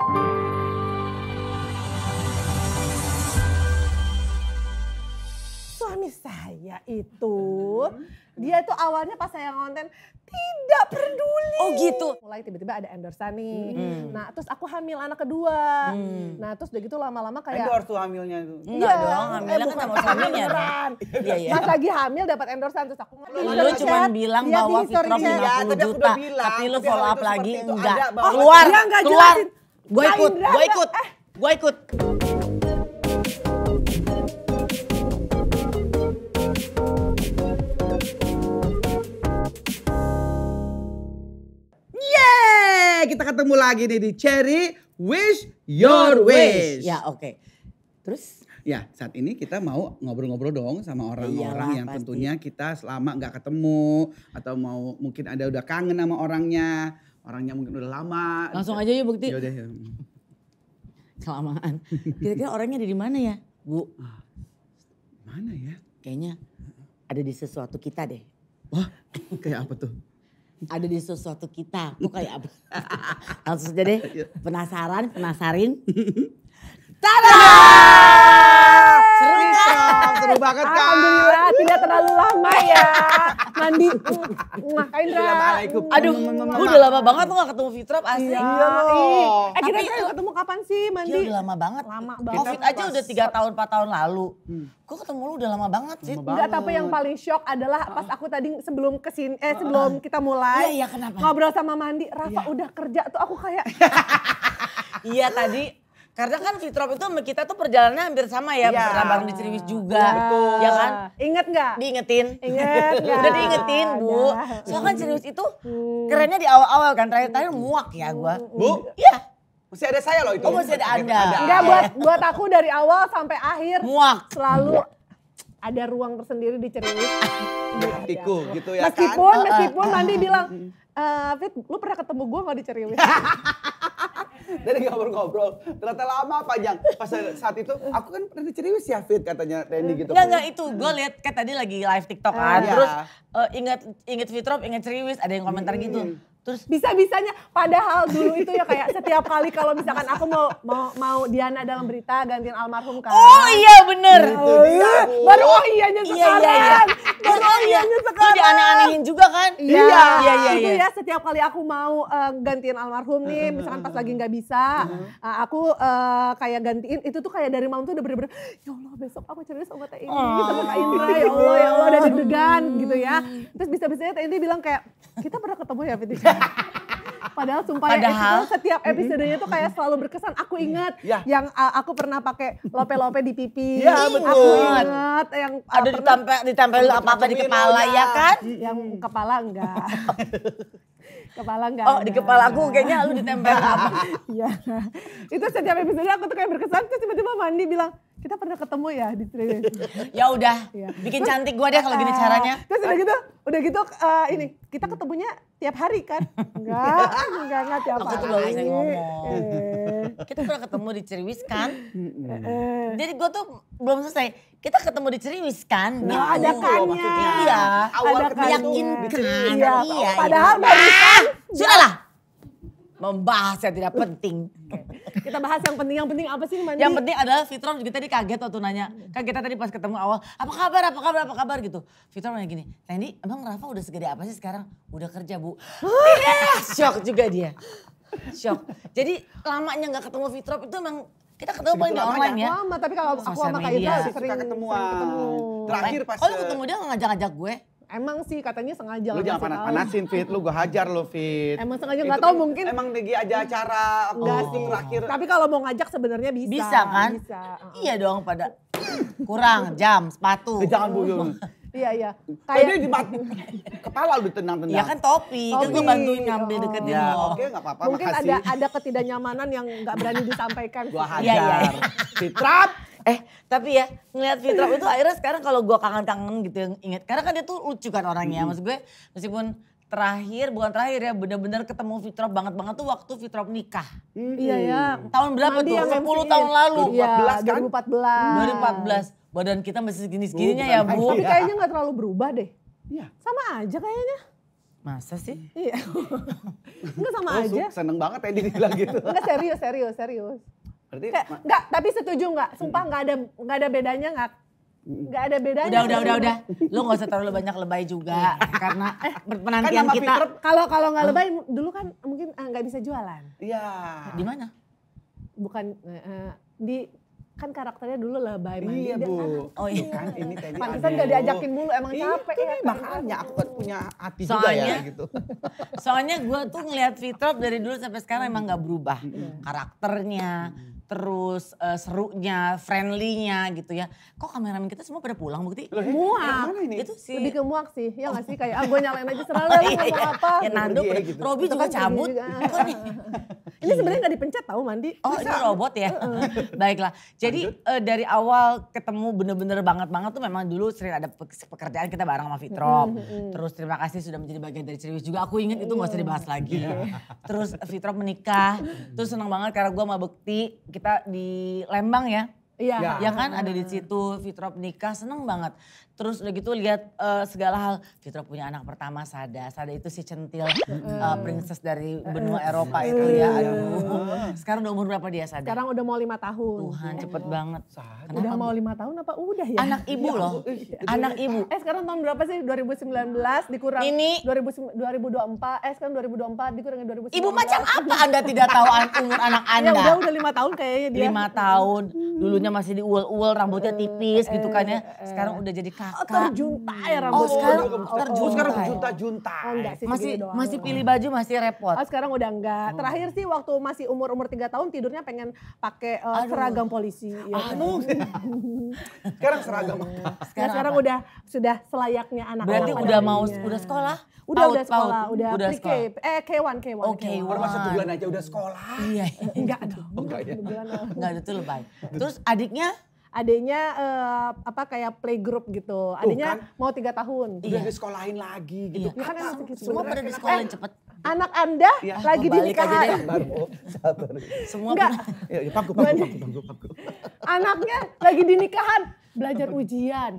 Suami saya itu, dia itu awalnya pas saya ngonten tidak peduli. Oh gitu. Mulai tiba-tiba ada endorse nih. Nah terus aku hamil anak kedua. Nah terus udah gitu lama-lama kayak. Endorse tuh hamilnya tuh. Enggak dong, hamilnya kan sama suaminya. Iya, iya. Pas lagi hamil dapat endorsean terus aku Lu cuma bilang bahwa Fitrop 50 juta, tapi lu follow up lagi enggak. Keluar, keluar. Gue ikut. Kita ketemu lagi nih di Cherry Wish Your Wish. Ya oke. Terus? Ya saat ini kita mau ngobrol-ngobrol dong sama orang-orang yang pasti. Tentunya kita selama nggak ketemu. Atau mau mungkin ada udah kangen sama orangnya. Orangnya mungkin udah lama. Langsung aja yuk bukti. Yaudah. Kelamaan. Kira-kira orangnya ada di mana ya Bu? Mana ya? Kayaknya ada di sesuatu kita deh. Wah kayak apa tuh? Ada di sesuatu kita. Kok kayak apa? Langsung aja deh. Penasarin. Tada! Seru kan? Seru banget kan? Alhamdulillah tidak terlalu lama ya. Mandi. Ngapain Ra? Aduh, gue udah lama banget tuh gak ketemu Fitrop asli. Iya loh. Kita ketemu kapan sih Mandi? Iya udah lama banget. Lama banget. Covid aja udah 3 tahun 4 tahun lalu. Gue ketemu lu udah lama banget sih. Enggak, tapi yang paling shock adalah pas aku tadi sebelum kesini, sebelum kita mulai. Iya, kenapa? Ngobrol sama Mandi, Rafa udah kerja tuh aku kayak. Iya tadi. Karena kan Fitrop itu sama kita tuh perjalanannya hampir sama ya. Pernah bareng di Ceriwis juga. Betul. Ya kan? Ingat nggak? Diingetin. Ingat nggak? Udah diingetin Bu. Soalnya kan Ceriwis itu kerennya di awal-awal kan. Terakhir muak ya gue. Bu? Iya. Masih ada saya loh itu. Oh masih ada Anda. Enggak, buat aku dari awal sampai akhir. Muak. Selalu ada ruang tersendiri di Ceriwis. Hatiku gitu ya meskipun, kan. Meskipun Mandi bilang, Fit, lu pernah ketemu gue gak di Ceriwis? Dari ngobrol-ngobrol, ternyata lama panjang. Pas saat itu, aku kan pernah di Ceriwis ya Fit katanya Randy gitu. Enggak itu, gue liat kan tadi lagi live TikTok kan. Terus inget Fitrop, inget Ceriwis, ada yang komentar gitu. Terus bisa-bisanya padahal dulu itu ya kayak setiap kali kalau misalkan aku mau Diana dalam berita gantiin almarhum kan. Oh iya bener. Itu dia, Bu. Baru oh iyanya sekarang. Baru oh iyanya Lu sekarang. dianeh-anehin juga kan? Iya. Iya. Itu ya setiap kali aku mau gantiin almarhum nih, misalkan pas lagi nggak bisa, aku kayak gantiin itu tuh kayak dari malam tuh udah bener-bener ya Allah besok aku cerita sama Teh Indi sama Kak Indra ya Allah udah deg-degan gitu ya. Terus bisa-bisanya Teh Indi bilang kayak kita pernah ketemu ya Fit. Padahal sumpah ya setiap episodenya tuh kayak selalu berkesan. Aku ingat yang aku pernah pakai lope-lope di pipi. Iya betul. Aku ingat yang ada ditempel apa-apa di kepala ya kan? Yang kepala enggak. Kepala enggak. Oh di kepala aku kayaknya lu ditempel apa? Iya. Itu setiap episode aku tuh kayak berkesan. Terus tiba-tiba Mandi bilang, kita pernah ketemu ya di Ceriwis. Ya udah, bikin cantik gua deh kalau gini caranya. Terus udah gitu ini kita ketemunya tiap hari kan? Enggak tiap hari. Aku tuh gak bisa ngomong. Kita pernah ketemu di Ceriwis kan? Jadi gua tuh belum selesai. Kita ketemu di Ceriwis kan? Nah, ada kannya. Iya. Awal meyakinkan. Iya. Padahal barusan. Sudahlah. Membahas yang tidak penting. Kita bahas yang penting apa sih Mandi? Yang penting adalah Fitrop juga tadi kaget waktu nanya. Kan kita tadi pas ketemu awal, apa kabar gitu. Fitrop nanya gini, Randy emang Rafa udah segede apa sih sekarang? Udah kerja Bu. Shock juga dia. Shock. Jadi lamanya gak ketemu Fitrop itu emang kita ketemu paling di online ya. Lama, tapi kalau aku sama Kak Indra sering ketemuan. Terakhir pas. Oh lu ketemu dia gak ngajak-ngajak gue? Emang sih katanya sengaja. Lu jangan panas-panasin Fit, lu gue hajar lo Fit. Emang sengaja gak tahu mungkin. Emang lagi aja acara waktu terakhir. Tapi kalau mau ngajak sebenarnya bisa. Bisa kan? Bisa. Iya dong pada kurang jam, sepatu. Jangan Bu. Iya. Kayak di kepala udah tenang-tenang. Ya kan topi, kan gue bantuin ngambil deketin Ya lo. oke gak apa-apa mungkin makasih. ada ketidaknyamanan yang gak berani disampaikan. Gua hajar. Iya. Fitrop. Tapi ya ngeliat Fitrop itu akhirnya sekarang kalau gue kangen-kangen gitu yang inget. Karena kan dia tuh lucu kan orangnya. Maksud gue meskipun bukan terakhir ya bener-bener ketemu Fitrop banget tuh waktu Fitrop nikah. Iya ya. Tahun berapa Mandi tuh? yang 10 tahun lalu. 2014 kan? 2014. 2014. Badan kita masih segini-segininya ya Bu. Tapi kayaknya gak terlalu berubah deh. Iya. Sama aja kayaknya. Masa sih? Iya. Enggak sama aja. Seneng banget Teddy bilang gitu. Enggak serius. Berarti Enggak, tapi setuju enggak? Sumpah enggak ada bedanya enggak? Enggak ada bedanya. Udah. Lu gak usah terlalu banyak lebay juga. Karena penantian nama kita. Fitrop- Kalau enggak lebay dulu kan mungkin enggak bisa jualan. Iya. Di mana? Bukan kan karakternya dulu lebay mandi. Iya Dia Bu. kan- Oh iya. Kan ini Teddy. Pantesan aduh. enggak diajakin mulu, emang capek Itu ya. nih, makanya aku kan punya hati juga ya gitu. Soalnya gue tuh ngeliat Fitrop dari dulu sampai sekarang emang gak berubah. Karakternya, terus serunya, friendly-nya gitu ya. Kok kameramen kita semua pada pulang Bukti? Loh, Muak. yang mana ini? Itu sih. Lebih ke muak sih, ya gak sih? Kayak gue nyalain aja serah lu ngomong apa. Ya nanduk, Pergi ya gitu. Robi Itu juga kan cabut. pergi juga. Ini sebenarnya gak dipencet tahu mandi. Oh ini robot ya? Baiklah, jadi dari awal ketemu bener-bener banget tuh memang dulu sering ada pekerjaan kita bareng sama Fitrop. Terus terima kasih sudah menjadi bagian dari Ceriwis juga. Aku ingat itu gak usah dibahas lagi. Terus Fitrop menikah, terus senang banget karena gue sama Bekti kita di Lembang ya. Iya. Ya. Ya kan ada di situ Fitrop nikah seneng banget. Terus udah gitu lihat segala hal. Fitrop punya anak pertama Sada. Sada itu si centil princess dari benua Eropa itu ya. Aduh. Sekarang udah umur berapa dia Sada? Sekarang udah mau 5 tahun. Tuhan cepet banget. Udah mau 5 tahun apa udah ya? Anak ibu loh. Anak ibu. Sekarang tahun berapa sih? 2019 dikurang Ini- 2024. Sekarang 2024 dikurangin 2019. Ibu macam apa Anda tidak tahu umur anak Ya Anda? udah 5 tahun kayaknya dia. 5 tahun. Dulunya masih diuel-uel rambutnya tipis gitu kan ya. Sekarang udah jadi Oh, kakak. terjunta ya Oh, rambutnya. sekarang Oh, sekarang junta-junta. Oh, enggak sih, Masih segini doang. masih pilih baju masih repot. Oh, sekarang udah enggak. Terakhir sih waktu masih umur 3 tahun tidurnya pengen pakai seragam polisi. Ya. Sekarang seragam apa? Sekarang apa? udah sudah selayaknya anak-anak. Berarti pada udah mau umumnya. udah sekolah? Udah Paut, sekolah, paut. udah Udah pre-K. sekolah. K1. Oh, K1. Baru masuk 1 bulan aja udah sekolah. Iya. Enggak dong. enggak ya? Enggak ada tuh lebay. Terus adiknya Adiknya kayak playgroup gitu. Adiknya kan? mau 3 tahun. Udah disekolahin lagi gitu. Iya. Ya kan emang segitu. semua pada di sekolah cepet. Anak Anda Ya, lagi di balik aja nikahan. deh. Baru, sabar. Semua Enggak. Ya, pangku. Anaknya lagi di nikahan belajar ujian.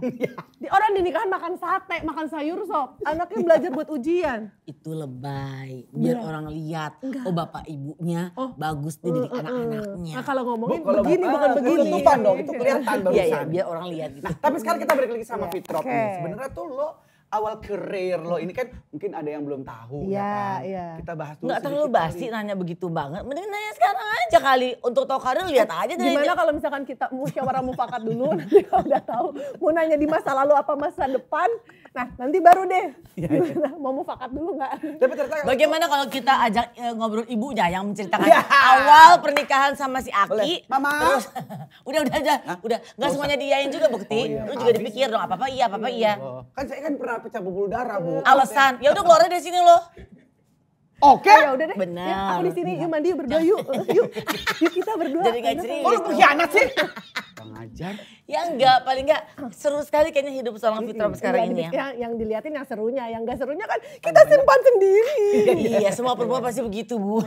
Orang di nikahan makan sate, makan sayur sop. Anaknya belajar buat ujian. itu lebay. Biar Iya. orang lihat. Oh bapak ibunya bagus nih didik anak-anaknya. Nah kalau ngomongin Kalau begini bukan begini. Tutupan dong, itu kelihatan Iya iya barusan. biar orang lihat gitu. Nah, tapi sekarang kita balik lagi sama Iya, Fitrop oke. nih. Sebenarnya tuh lo awal karir lo ini kan mungkin ada yang belum tahu Iya, ya kan. iya. Kita bahas dulu Enggak terlalu sedikit basi kali. nanya begitu banget. Mending nanya sekarang aja kali. Untuk tahu karir lihat aja dari Gimana kalau misalkan kita musyawarah mufakat dulu, nanti kalau udah tahu mau nanya di masa lalu apa masa depan, nah nanti baru deh. Gimana, mau mufakat dulu nggak? Tapi ternyata Bagaimana kalau kita ajak ngobrol ibunya yang menceritakan awal pernikahan sama si Aki. Boleh. Mama. Terus udah. Nggak semuanya diain juga Bukti. Lu juga dipikir dong apa-apa iya. Oh, kan saya kan pernah pecah pembuluh darah, Bu. Alasan. Ya udah keluar dari sini loh. Oke. Ya udah deh. Benar. Ya, aku di sini yuk mandi yuk berdua yuk. Yuk kita berdua. Jadi nggak Enak. serius. Kok lo pengkhianat sih? Bang Ajar. Ya enggak, paling enggak seru sekali kayaknya hidup seorang Fitrop sekarang ini ya. Yang diliatin yang serunya, yang gak serunya kan kita simpan sendiri. Iya, semua perempuan pasti begitu, Bu.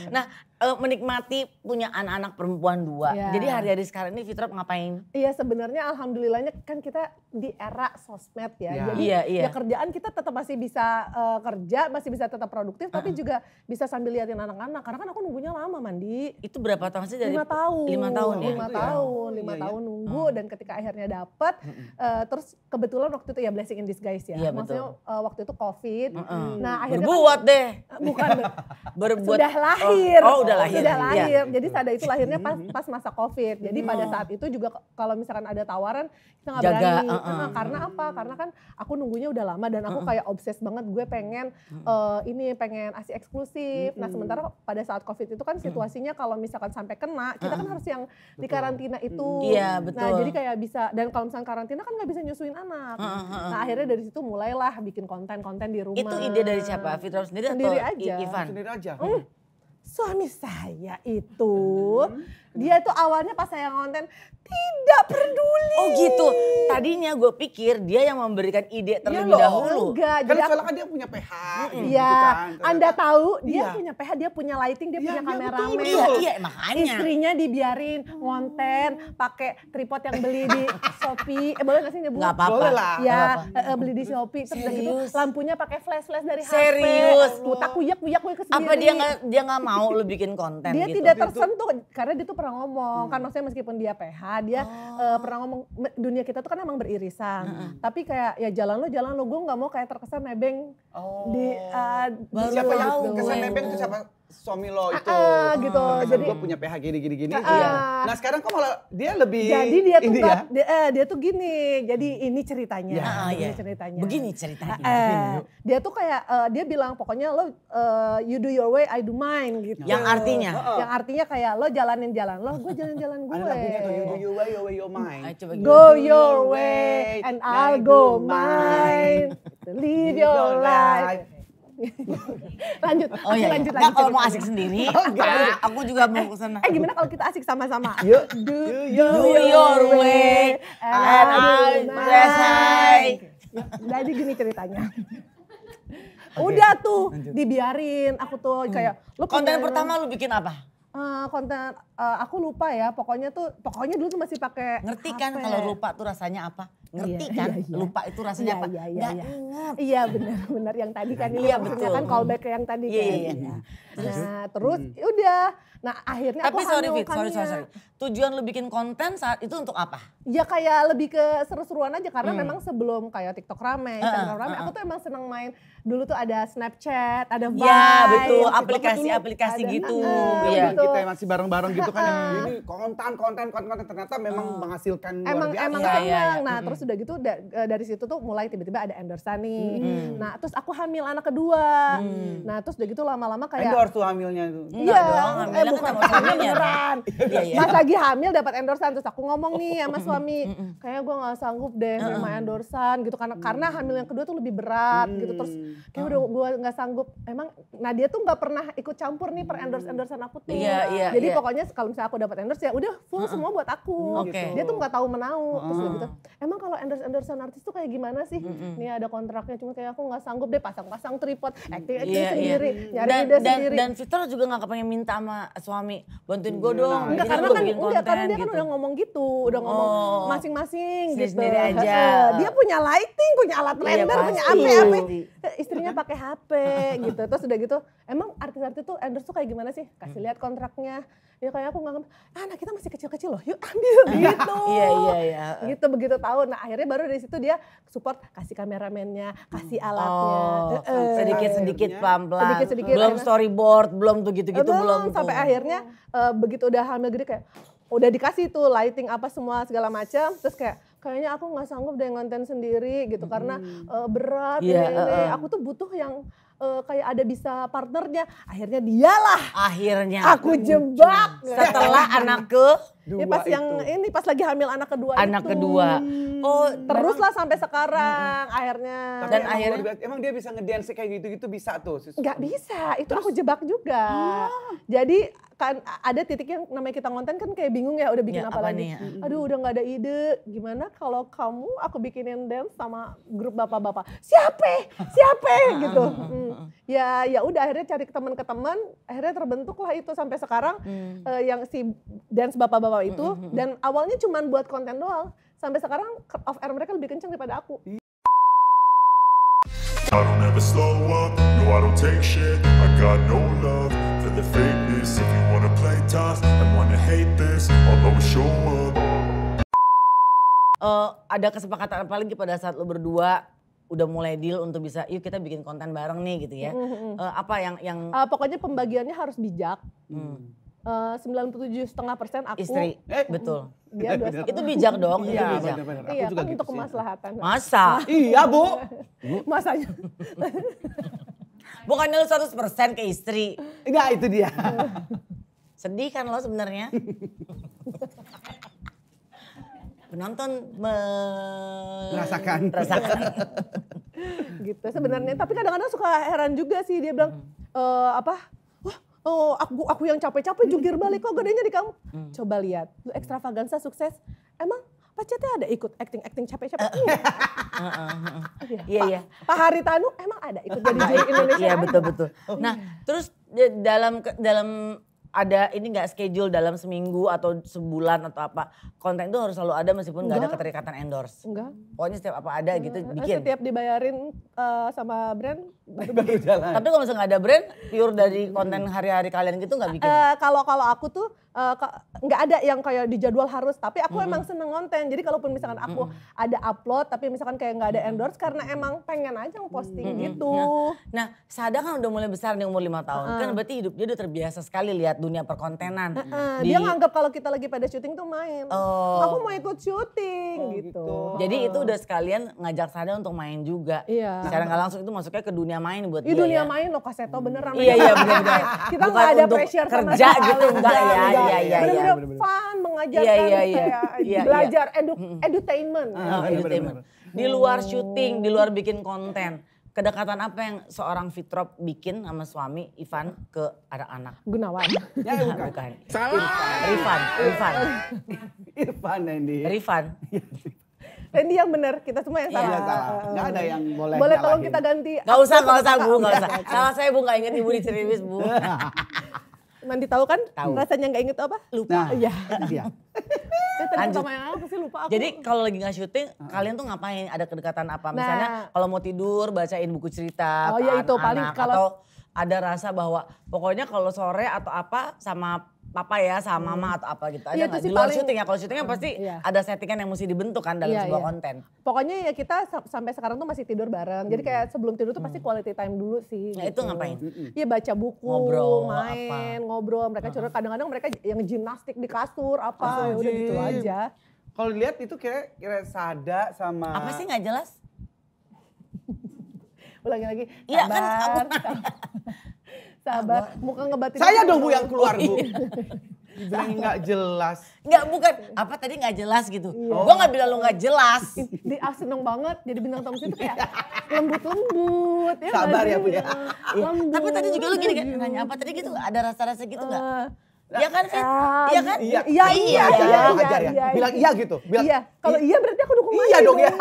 Nah, menikmati punya anak-anak perempuan 2. Iya. Jadi hari-hari sekarang ini Fitrop ngapain? Iya sebenarnya alhamdulillahnya kan kita di era sosmed ya. Ya. Jadi Iya. ya kerjaan kita tetap masih bisa kerja, masih bisa tetap produktif, tapi juga bisa sambil liatin anak-anak. Karena kan aku nunggunya lama Mandi. Itu berapa tahun sih dari 5 tahun. 5 tahun ya? 5 Itu ya? tahun, Oh, 5 iya, tahun nunggu dan ketika akhirnya dapet, terus kebetulan waktu itu ya blessing in disguise ya. Iya, Maksudnya waktu itu COVID. Nah akhirnya Berbuat deh. bukan Berbuat. sudah lahir. Oh, udah lahir. Sudah Iya. lahir. Jadi Sada itu lahirnya pas masa COVID. Jadi pada saat itu juga kalau misalkan ada tawaran kita nggak Jaga, berani. Karena apa? Karena kan aku nunggunya udah lama dan aku kayak obses banget. Gue pengen pengen ASI eksklusif. Nah sementara pada saat COVID itu kan situasinya kalau misalkan sampai kena, kita kan harus yang di karantina itu. Iya, betul. Nah jadi kayak bisa, dan kalau misalkan karantina kan nggak bisa nyusuin anak. Nah akhirnya dari situ mulailah bikin konten-konten di rumah. Itu ide dari siapa? Fitrop sendiri, Sendiri atau aja. Ivan? Sendiri aja. suami saya itu, dia tuh awalnya pas saya ngonten tidak peduli. Oh gitu, tadinya gue pikir dia yang memberikan ide terlebih dahulu. Enggak, Karena jadi soalnya kan dia punya PH gitu iya, kan. Anda tahu dia Iya. punya PH, dia punya lighting, dia Iya, punya iya, kameramen. betul. Iya makanya. Istrinya dibiarin ngonten pakai tripod yang beli di Shopee. Boleh gak sih nyebut? Nggak apa-apa. Boleh lah. Ya, Nggak apa-apa. beli di Shopee. Terus udah gitu Serius? lampunya pakai flash-flash dari HP. Serius? Putak kuyak ke sendiri. Apa dia nggak mau lu bikin konten Dia gitu? tidak tersentuh karena dia tuh pernah ngomong kan, maksudnya meskipun dia PH dia pernah ngomong dunia kita tuh kan emang beririsan, tapi kayak ya jalan lo gue nggak mau kayak terkesan nebeng di Baru Siapa yang tahu kesan gue. nebeng itu siapa? Suami lo itu. gitu. Jadi Jadi gue punya PH gini. Iya. Nah sekarang kok malah dia lebih jadi dia tuh ini nggak- dia tuh gini. Jadi ini ceritanya. Ya, Ini iya. ceritanya. Begini ceritanya. Dia tuh kayak dia bilang pokoknya lo you do your way, I do mine gitu. Yang artinya? Yang artinya kayak lo jalanin jalan lo, gue jalan gue. Ada lagunya tuh, you do your way, your way, your mind. Ayo coba Go your way and I'll go mine. Live your life. Lanjut, Oh iya, lanjut nggak kalau mau ceritanya. asik sendiri, enggak, aku juga mau kesana. Gimana kalau kita asik sama-sama? Yuk, Do your way and I'll selesai. Jadi gini ceritanya. Udah tuh dibiarin, aku tuh kayak lu Konten punya- pertama lu bikin apa? konten aku lupa ya, pokoknya dulu tuh masih pakai Ngerti kan HP. kalau lupa tuh rasanya apa? Ngerti Iya, kan? iya, iya. Lupa itu rasanya apa? Iya, Nggak iya. ingat. Iya benar yang tadi kan ini Iya, maksudnya betul. kan callback ke yang tadi Iya, kan. iya, iya. Nah terus udah, nah akhirnya Tapi aku sorry hamil Fit, sorry. kannya. Tujuan lu bikin konten saat itu untuk apa? Ya kayak lebih ke seru-seruan aja karena memang sebelum kayak TikTok rame, Instagram rame, aku tuh emang seneng main. Dulu tuh ada Snapchat, ada Vine. Iya betul, gitu. aplikasi-aplikasi Ada- gitu. Iya, Iya. gitu. Kita yang masih bareng-bareng gitu kan. Ini konten ternyata memang menghasilkan luar biasa. Emang Iya, seneng. iya, iya. Nah terus udah gitu dari situ tuh mulai tiba-tiba ada endorsean nih. Nah terus aku hamil anak kedua. Nah terus udah gitu lama-lama kayak Endorse tuh hamilnya itu. Enggak dong, hamilnya kan bukan sama hamil suaminya. beneran. Iya, iya. Pas lagi hamil dapat endorsean terus aku ngomong nih sama suami, kayaknya gue nggak sanggup deh nerima endorsean gitu karena hamil yang kedua tuh lebih berat gitu terus kayak udah gue nggak sanggup. Emang Nadia tuh nggak pernah ikut campur nih per endorsean aku tuh. Iya, iya, Jadi iya. pokoknya kalau misalnya aku dapat endorse ya udah full semua buat aku. Oke. Dia tuh nggak tahu menau terus udah gitu. Emang kalau endorsean artis tuh kayak gimana sih? Nih ada kontraknya cuma kayak aku nggak sanggup deh pasang-pasang tripod, acting Iya, sendiri, iya. nyari ide sendiri. Dan Fitur juga gak kepengen minta sama suami, bantuin gue dong. Enggak, bikin karena gua kan bikin enggak, karena dia kan gitu. udah ngomong gitu, udah ngomong masing-masing gitu. Sendiri-sendiri aja. Dia punya lighting, punya alat Iya, render, punya pasti. apa-apa. Istrinya pakai HP gitu. Terus udah gitu, emang artis-artis tuh endorse tuh kayak gimana sih? Kasih lihat kontraknya. Ya kayak aku nggak, anak kita masih kecil-kecil loh, yuk ambil gitu. Iya. Gitu begitu tahu. Nah akhirnya baru dari situ dia support, kasih kameramennya, kasih alatnya. Sedikit-sedikit pelan-pelan. Sedikit-sedikit, Belum akhirnya. storyboard, belum tuh gitu-gitu belum. Sampai tuh. akhirnya begitu udah hamil gede kayak udah dikasih tuh lighting apa semua segala macam terus kayaknya aku nggak sanggup deh ngonten sendiri gitu karena berat Iya, ini. Aku tuh butuh yang kayak ada bisa partnernya. Akhirnya dialah Akhirnya. aku jebak. Setelah anak ke Ya pas pas lagi hamil anak kedua anak itu. kedua. Oh, Teruslah sampai sekarang akhirnya. Dan Emang akhirnya- luar biasa. Emang dia bisa ngedance kayak gitu-gitu bisa tuh. Nggak bisa, itu aku jebak juga. Jadi kan ada titik yang namanya kita ngonten kan kayak bingung ya udah bikin Ya, apa apa lagi. nih ya? Aduh udah nggak ada ide. Gimana kalau kamu aku bikinin dance sama grup bapak-bapak. Siapa gitu. Ya udah akhirnya cari teman ke teman, akhirnya terbentuklah itu sampai sekarang yang si dance bapak-bapak itu dan awalnya cuman buat konten doang. Sampai sekarang off air mereka lebih kenceng daripada aku. I don't ever slow up, no I don't take shit. I got no love for the fakeness. If you wanna play tough and wanna hate this, I'll always show up. Ada kesepakatan apa lagi pada saat lo berdua udah mulai deal untuk bisa yuk kita bikin konten bareng nih gitu ya. Apa yang Pokoknya pembagiannya harus bijak. 97,5% aku. istri betul. Dia 2,5%. Itu bijak dong, itu Iya bijak. benar-benar. Aku Iya, juga kan gitu untuk sih. kemaslahatan. Masa? Iya Bu. Masanya. Bukannya lo 100% ke istri. Enggak itu dia. Sedih kan lo sebenarnya? Penonton Merasakan. Gitu sebenarnya. Tapi kadang-kadang suka heran juga sih dia bilang, wah oh aku yang capek-capek jungkir balik kok gedenya di kamu. Coba lihat, lu ekstravaganza sukses, emang Pacetnya ada ikut acting capek-capek? Iya. Pak Haritanu emang ada ikut jadi juri Indonesia? Iya betul. Nah terus dalam ada ini nggak schedule dalam seminggu atau sebulan atau apa konten itu harus selalu ada meskipun nggak ada keterikatan endorse. Enggak. Pokoknya setiap apa ada gitu bikin. Setiap dibayarin sama brand Baru jalan. Tapi kalau misalnya nggak ada brand, pure dari konten hari-hari kalian gitu nggak bikin? Kalau aku tuh nggak ada yang kayak dijadwal harus, tapi aku emang seneng konten. Jadi kalaupun misalkan aku ada upload, tapi misalkan kayak nggak ada endorse karena emang pengen aja ngeposting gitu. Nah, Sada kan udah mulai besar nih umur 5 tahun, kan berarti hidup dia udah terbiasa sekali lihat dunia perkontenan. Dia nganggap kalau kita lagi pada syuting tuh main. Aku mau ikut syuting gitu. Jadi itu udah sekalian ngajak Sada untuk main juga. Iya. Secara nggak langsung itu masuknya ke dunia main buat Di dia dunia ya. main loh Kaseto beneran. Iya benar-benar. Kita Bukan nggak ada untuk pressure sama kerja sekali. gitu enggak ya. Iya. Bener-bener fun, mengajarkan kayak belajar edutainment. Entertainment. Di luar syuting, di luar bikin konten, kedekatan apa yang seorang Fitrop bikin sama suami Ivan ke anak-anak? Gunawan. Ya bukan. Rifan. Irfan ini. Rifan. Randy yang benar, kita semua yang salah. Iya salah. Nggak ada yang boleh Boleh tolong nyalahin. kita ganti. Gak usah Bu, gak usah. Salah saya Bu, gak inget Ibu di Ceriwis Bu. Nanti tahu kan? Tahu. Rasanya nggak inget apa? Lupa. Nah, Iya. iya. Lanjut. Sama yang apa sih lupa aku. Jadi kalau lagi gak syuting, kalian tuh ngapain? Ada kedekatan apa? Misalnya kalau mau tidur bacain buku cerita Oh ke iya, itu anak-anak. paling kalau- Atau ada rasa bahwa pokoknya kalau sore atau apa sama papa ya, sama mama atau apa gitu. Ada Iya, nggak? itu sih Di luar paling- syuting ya, kalau syutingnya pasti Iya. ada settingan yang mesti dibentuk kan dalam Iya, sebuah iya. konten. Pokoknya ya kita sampai sekarang tuh masih tidur bareng. Jadi kayak sebelum tidur tuh pasti quality time dulu sih. Nah itu ngapain? Iya baca buku, Ngobrol, main, ngobrol. Mereka curhat, kadang-kadang mereka yang gimnastik di kasur apa, ya udah gitu aja. Kalau lihat itu kira Sada sama. Apa sih nggak jelas? Ulangi lagi, Iya kan aku sabar, muka ngebatin. Saya dong Bu yang keluar Bu. Dibilang nggak jelas. Nggak, bukan. Apa tadi nggak jelas gitu. Gua nggak bilang lu nggak jelas. Seneng banget jadi bintang tamu itu kayak lembut-lembut. Ya Sabar nggak ya, sih? Bu, ya. Lembut. Tapi tadi juga lu gini kan, nanya apa tadi gitu, ada rasa-rasa gitu nggak? Iya kan Fit? Ah, Iya kan? Iya. Iya. Ajar ya. Bilang iya gitu. Bilang Iya, kalau iya berarti aku dukung iya Maya dong ya.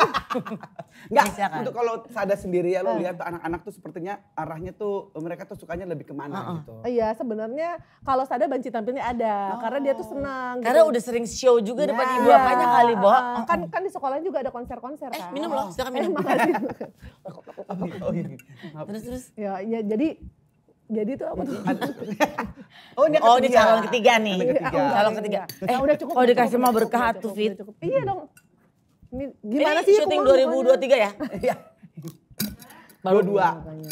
Enggak, Bisa kan? untuk kalau Sada sendiri ya lo lihat tuh anak-anak tuh sepertinya arahnya tuh mereka tuh sukanya lebih kemana gitu. Iya, sebenarnya kalau Sada banci tampilnya ada, karena dia tuh senang. Karena udah sering show juga depan ibu bapaknya kali, Bo. Kan di sekolahnya juga ada konser-konser kan. Minum loh, silakan minum. Makasih. Oh iya. Terus. Ya jadi tuh apa tuh? Oh ini calon ketiga nih. Calon ketiga. Udah cukup. Kalau dikasih mau Udah berkah cukup, tuh udah Fit. cukup. Iya dong. Ini gimana Ini sih? syuting aku mau 2023 ya? Iya. Baru Dua-dua. makanya.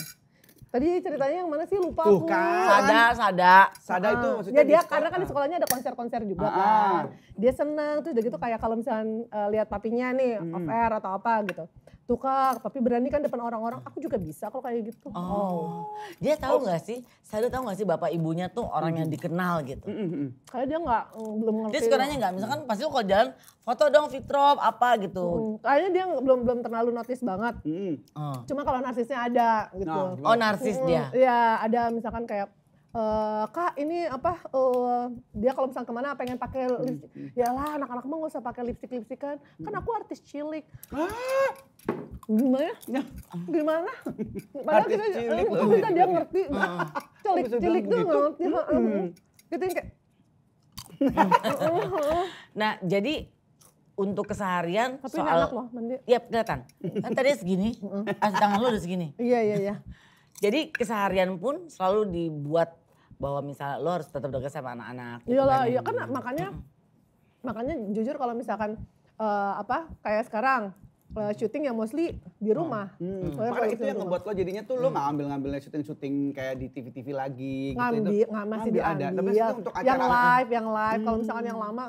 Tadi ceritanya yang mana sih lupa Tuh aku. kan. Sada. Sada itu maksudnya Ya dia di- karena kan di sekolahnya ada konser-konser juga Ah. kan. Dia senang tuh udah gitu kayak kalau misalnya lihat papinya nih off air atau apa gitu. Tuh Kak, papi berani kan depan orang-orang, aku juga bisa kalau kayak gitu. Dia tahu nggak sih? Sada tahu nggak sih bapak ibunya tuh orang yang dikenal gitu. Kayak dia belum ngerti. Dia suka nanya nggak? Misalkan pasti lu kalau jalan foto dong Fitrop apa gitu. Kayaknya dia belum terlalu notice banget. Cuma kalau narsisnya ada gitu. Nah, Oh narsis dia. Iya, ada misalkan kayak Kak ini apa dia kalau misalnya kemana pengen pakai lipstick. Ya lah anak-anak mah gak usah pakai lipstick kan. Kan aku artis cilik. Gimana? Gimana? Padahal Artis kita cilik itu loh. bisa dia ngerti. Cilik tuh gitu? ngerti. Gitu yang kayak Nah jadi untuk keseharian tapi ini enak loh mandi. Iya kelihatan. Kan tadi segini, tangan lu udah segini. Iya. Jadi keseharian pun selalu dibuat bahwa misalnya lo harus tetap dekat sama anak-anak. Gitu Iyalah, kan. iya kan makanya jujur kalau misalkan kayak sekarang syuting ya mostly di rumah. Makanya itu yang ngebuat lo jadinya tuh lo nggak ngambil-ngambilnya syuting-syuting kayak di TV-TV lagi gitu. Masih Ngambil ada. diambil. Tapi maksudnya untuk yang acara live. Kalau misalkan yang lama,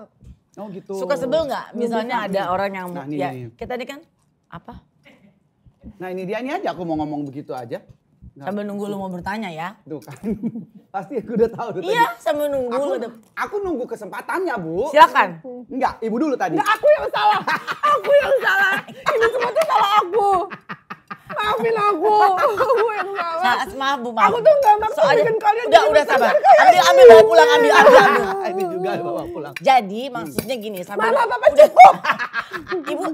Oh gitu. Suka sebel nggak? Misalnya ada orang yang Nah, ini, ya ini. kita ini kan apa? Nah ini dia aja aku mau ngomong begitu aja. Nah, Sambil nunggu lu mau bertanya ya. tuh kan. Pasti aku udah tahu tuh tadi. Iya, sambil nunggu Aku, lu udah. aku nunggu kesempatannya Bu. Silakan. Enggak, ibu dulu tadi. nggak aku yang salah. Aku yang salah. Ini semua tuh salah aku. maafin aku. Aku yang salah. Maaf Bu, maaf. Aku tuh gak maksud bikin kalian Udah sabar. Ambil bawa pulang, ambil. Ini juga bawa pulang. Jadi maksudnya gini, sampai Mama, papa cukup.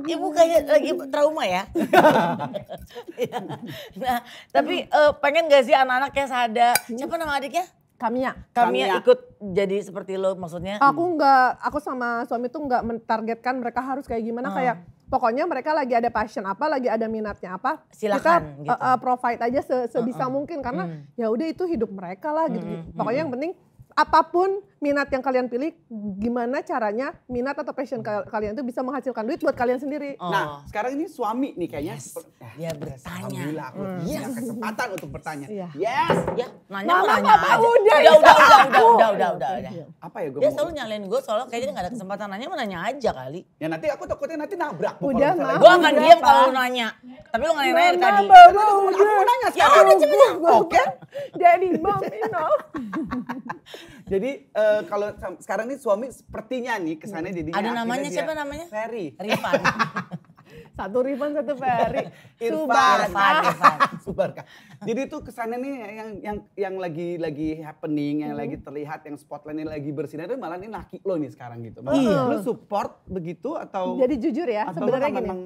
Ibu kayak lagi trauma ya. Nah, tapi pengen gak sih anak-anaknya sadar? Siapa nama adiknya? Kamia. Kami ikut jadi seperti lo maksudnya. Aku sama suami tuh nggak mentargetkan mereka harus kayak gimana, kayak pokoknya mereka lagi ada passion apa, lagi ada minatnya apa, silakan kita gitu. provide aja sebisa mungkin karena ya udah itu hidup mereka lah gitu. Pokoknya yang penting apapun minat yang kalian pilih, gimana caranya minat atau passion kalian itu bisa menghasilkan duit buat kalian sendiri. Nah, sekarang ini suami nih kayaknya. Dia bertanya. Alhamdulillah aku punya kesempatan untuk bertanya. Iya. Yes. Ya, nanya Mama, mau nanya papa, aja. Udah. Apa ya gue Dia selalu nyalain gue soalnya kayaknya gak ada kesempatan nanya, mau nanya aja kali. Ya nanti aku takutnya nanti nabrak. Bu, Udah, kalau misalnya- Ma. Gue akan Udah, diam Pak. kalau lu nanya. Tapi lu gak nanya dari tadi. Aku mau nanya Ya sekarang. udah cepetan. Oke. Jadi mom, you know. Jadi kalau sekarang nih suami sepertinya nih kesannya jadinya. Ada namanya, akhirnya siapa dia namanya? Ferry. Rifan. Satu Rifan, satu Ferry. Irfan. Irfan. Subarkah. Jadi tuh kesannya nih yang lagi happening, yang lagi terlihat, yang spotlightnya lagi bersinar itu malah ini laki lo nih sekarang gitu. Iya. Lu support begitu atau? Jadi jujur ya, atau sebenarnya lu gini. memang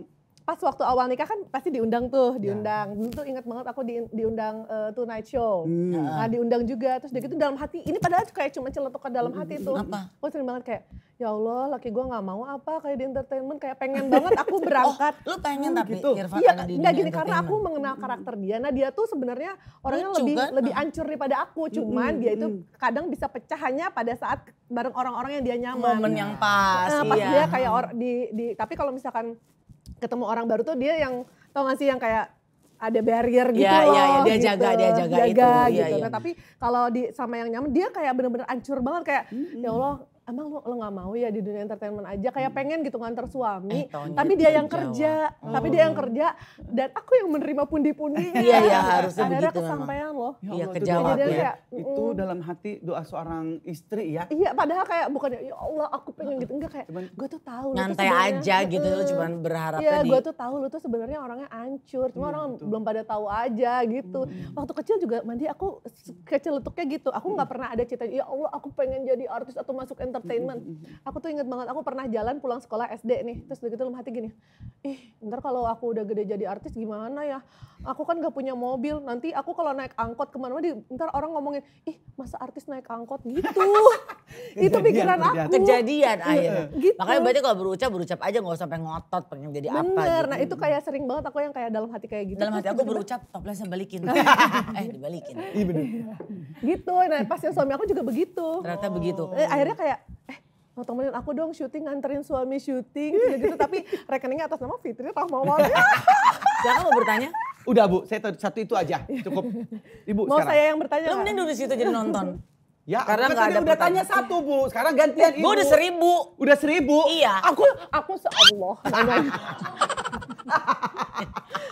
Pas waktu awal nikah kan pasti diundang tuh, diundang. Dulu tuh ingat banget aku diundang Tonight Show. Nah, diundang juga, terus udah gitu dalam hati, ini padahal kayak cuma celetukan dalam hati tuh. Apa? Aku sering banget kayak, ya Allah laki gue gak mau apa kayak di entertainment, kayak pengen banget aku berangkat. Lu pengen tapi gitu. Irfan Iya, ada di enggak dunia gini karena aku entertainment. mengenal karakter dia. Nah dia tuh sebenarnya orangnya Lucu, kan? lebih hancur daripada aku. Cuman dia itu kadang bisa pecah hanya pada saat bareng orang-orang yang dia nyaman. Momen yang pas. Pas iya. dia kayak tapi kalau misalkan ketemu orang baru tuh dia yang tau gak sih yang kayak ada barrier gitu Iya, loh. iya, dia gitu. jaga itu. Jaga Iya, gitu. iya. Nah, tapi kalau sama yang nyaman dia kayak bener-bener hancur banget kayak ya Allah emang lo gak mau ya di dunia entertainment aja kayak pengen gitu nganter suami. taunya Tapi dia yang Jawa. kerja. Tapi dia yang kerja dan aku yang menerima pundi-pundinya. Iya, iya, harusnya Akhirnya begitu memang. kesampaian loh. Ya Iya, Allah, ke itu Jawa doa tuh ya. ya. Itu dalam hati doa seorang istri ya. Iya padahal kayak bukannya ya Allah aku pengen gitu. Enggak kayak gue tuh tahu. lu tuh Nyantai sebenarnya- aja gitu, lu cuman berharapnya Iya, di... gue tuh tahu lu tuh sebenarnya orangnya hancur, cuma orang belum pada tahu aja gitu. Waktu kecil juga mandi aku keceletuknya gitu. Aku nggak pernah ada cita, ya Allah aku pengen jadi artis atau masuk entertainment. Aku tuh inget banget, aku pernah jalan pulang sekolah SD nih, terus begitu dalam hati gini, ntar kalau aku udah gede jadi artis gimana ya? Aku kan gak punya mobil, nanti aku kalau naik angkot kemana-mana, ntar orang ngomongin, masa artis naik angkot gitu. Itu pikiran aku. Kejadian akhirnya. Gitu. Makanya berarti kalau berucap aja gak usah sampai ngotot pengen jadi apa Bener, gitu. nah itu kayak sering banget aku yang kayak dalam hati kayak gitu. Dalam hati Terus aku tiba-tiba berucap toplesnya balikin. Dibalikin. Iya bener. gitu, nah pas yang suami aku juga begitu. Ternyata begitu. Akhirnya kayak, mau temenin aku dong syuting, nganterin suami syuting, gitu, tapi rekeningnya atas nama Fitri Rahmawati. Silakan mau bertanya? Udah Bu, saya tahu satu itu aja cukup. Ibu Mau sekarang. saya yang bertanya Lu nggak? mending dulu di situ jadi nonton. Ya, Karena aku kan nggak tadi ada udah pertanyaan. tanya satu Bu, sekarang gantian Ibu. Gue udah 1000. Udah 1000? Iya. Aku seallah.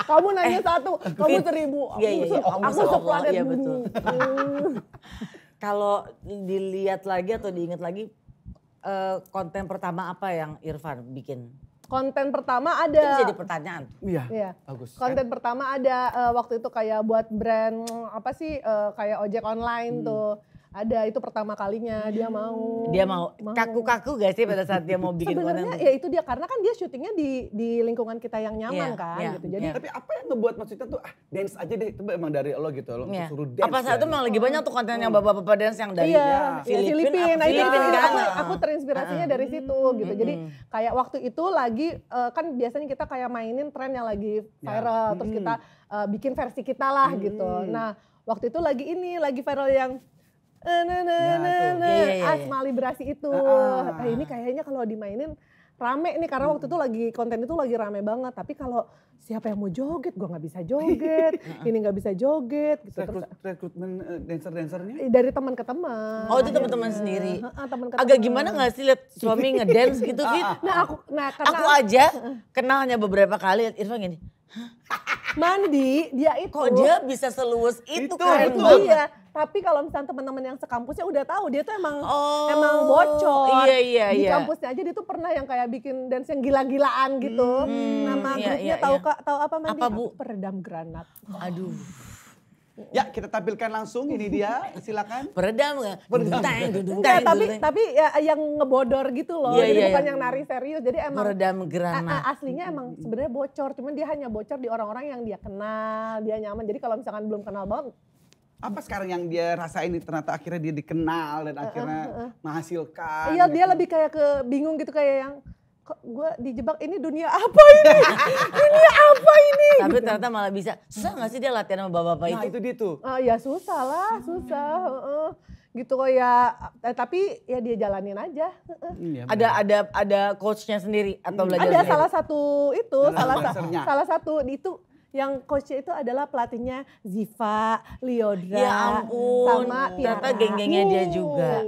Kamu nanya satu, kamu 1000. Iya, iya, iya. Aku Seallah, seplanet iya, bumi. betul. Kalau dilihat lagi atau diingat lagi, konten pertama apa yang Irfan bikin? Konten pertama Itu ada. jadi pertanyaan. Iya. Iya. Bagus. Konten pertama ada waktu itu kayak buat brand apa sih kayak ojek online tuh. Ada itu pertama kalinya dia mau. Dia mau kaku-kaku gak sih pada saat dia mau bikin konten? Sebenarnya ya itu dia karena kan dia syutingnya di lingkungan kita yang nyaman Iya, kan iya, gitu. Jadi iya. Tapi apa yang ngebuat maksudnya tuh dance aja deh, itu emang dari lo gitu lo Iya. suruh dance. Apa saat itu kan? memang lagi banyak tuh konten yang bapak-bapak dance yang dari iya, Filipina. Nah, itu Filipin kan? aku terinspirasinya dari situ gitu. Jadi kayak waktu itu lagi kan biasanya kita kayak mainin tren yang lagi viral, terus kita bikin versi kita lah gitu. Nah, waktu itu lagi viral yang Iya. Asma Librasi itu. Nah, ini kayaknya kalau dimainin rame nih karena waktu itu lagi konten itu lagi rame banget. Tapi kalau siapa yang mau joget, gue nggak bisa joget. Ini nggak bisa joget gitu. Terus Rekrutmen dancer-dancernya? dari teman ke teman. Oh itu teman-teman sendiri. Teman ke Agak teman. gimana gak sih lihat suami ngedance gitu Fit? Nah, karena Aku aja kenal hanya beberapa kali lihat Irfan gini. mandi dia itu. Kok dia bisa seluas itu Itu, keren betul. banget. Iya, Tapi kalau misalnya teman-teman yang sekampusnya udah tahu dia tuh emang bocor. Iya. Di kampusnya aja dia tuh pernah yang kayak bikin dance yang gila-gilaan gitu. Nama grupnya tahu apa Mandi? Apa, Bu? Peredam Granat. Aduh. Ya kita tampilkan langsung ini dia, silakan. Peredam nggak? Enggak, tapi ya yang ngebodor gitu loh. Iya, Jadi iya, bukan iya. yang nari serius. Jadi emang Peredam Granat. aslinya emang sebenarnya bocor. Cuman dia hanya bocor di orang-orang yang dia kenal, dia nyaman. Jadi kalau misalkan belum kenal banget, Apa sekarang yang dia rasain ternyata akhirnya dia dikenal dan akhirnya menghasilkan? iya dia gitu. lebih kayak ke bingung gitu kayak yang kok gue dijebak ini dunia apa ini? Dunia apa ini? Tapi ternyata malah bisa. Susah gak sih dia latihan sama bapak-bapak Nah itu? itu dia tuh. Ya susah lah, susah. Gitu kok ya, tapi ya dia jalanin aja. Iya, Ada coachnya sendiri atau belajar Ada sendiri? salah satu itu, Masternya. salah satu itu yang coachnya itu adalah pelatihnya Ziva, Liodra, Ya ampun, sama Tiara. ternyata geng-gengnya dia juga.